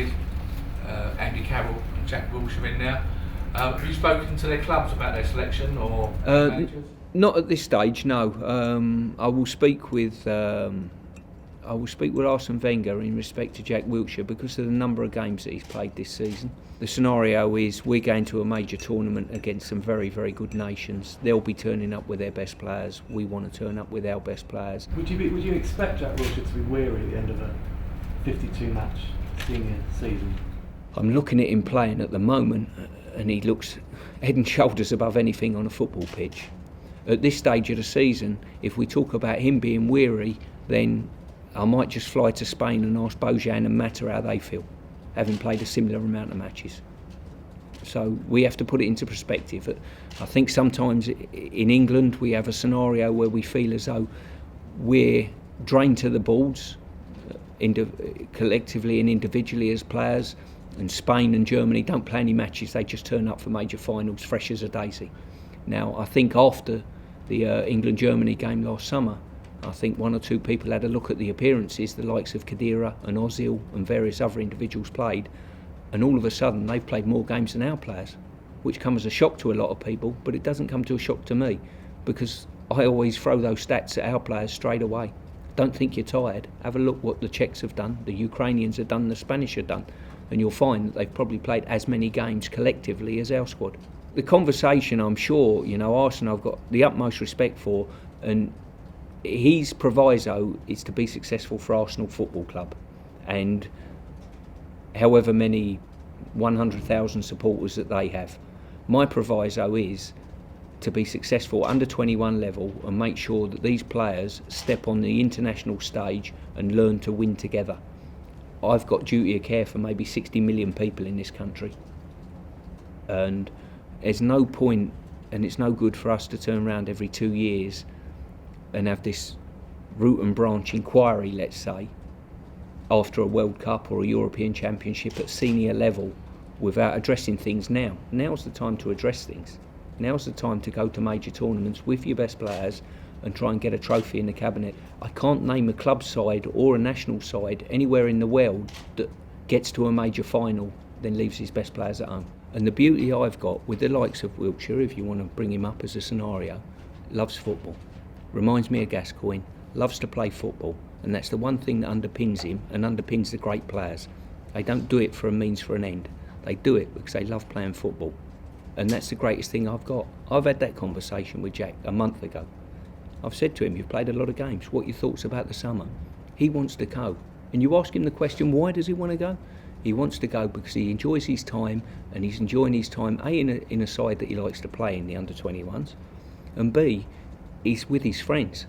selected Andy Carroll and Jack Wilshere in there. Have you spoken to their clubs about their selection or managers? Not at this stage, no. I will speak with Arsene Wenger in respect to Jack Wilshere because of the number of games that he's played this season. The scenario is we're going to a major tournament against some very, very good nations. They'll be turning up with their best players. We want to turn up with our best players. Would you expect Jack Wilshere to be weary at the end of a 52-match senior season? I'm looking at him playing at the moment, and he looks head and shoulders above anything on a football pitch. At this stage of the season, if we talk about him being weary, then I might just fly to Spain and ask Bojan and Mata how they feel, having played a similar amount of matches. So we have to put it into perspective. I think sometimes in England we have a scenario where we feel as though we're drained to the balls, collectively and individually as players, and Spain and Germany don't play any matches, they just turn up for major finals fresh as a daisy. Now, I think after the England-Germany game last summer, I think one or two people had a look at the appearances, the likes of Khedira and Ozil and various other individuals played, and all of a sudden they've played more games than our players, which comes as a shock to a lot of people, but it doesn't come to a shock to me, because I always throw those stats at our players straight away. Don't think you're tired. Have a look what the Czechs have done, the Ukrainians have done, the Spanish have done, and you'll find that they've probably played as many games collectively as our squad. The conversation, I'm sure, Arsene I've got the utmost respect for, and his proviso is to be successful for Arsenal Football Club, and however many 100,000 supporters that they have. My proviso is to be successful under 21 level and make sure that these players step on the international stage and learn to win together. I've got duty of care for maybe 60 million people in this country, and there's no point, and it's no good for us to turn around every 2 years and have this root and branch inquiry, let's say, after a World Cup or a European Championship at senior level without addressing things now. Now's the time to address things. Now's the time to go to major tournaments with your best players and try and get a trophy in the cabinet. I can't name a club side or a national side anywhere in the world that gets to a major final then leaves his best players at home. And the beauty I've got with the likes of Wilshere, if you want to bring him up as a scenario, loves football. Reminds me of Gascoigne, loves to play football, and that's the one thing that underpins him and underpins the great players. They don't do it for a means for an end. They do it because they love playing football. And that's the greatest thing I've got. I've had that conversation with Jack a month ago. I've said to him, you've played a lot of games, what are your thoughts about the summer? He wants to go. And you ask him the question, why does he want to go? He wants to go because he enjoys his time, and he's enjoying his time, A, in a side that he likes to play in, the under-21s, and B, he's with his friends.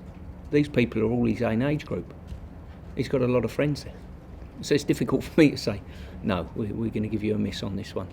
These people are all his own age group. He's got a lot of friends there. So it's difficult for me to say, no, we're going to give you a miss on this one.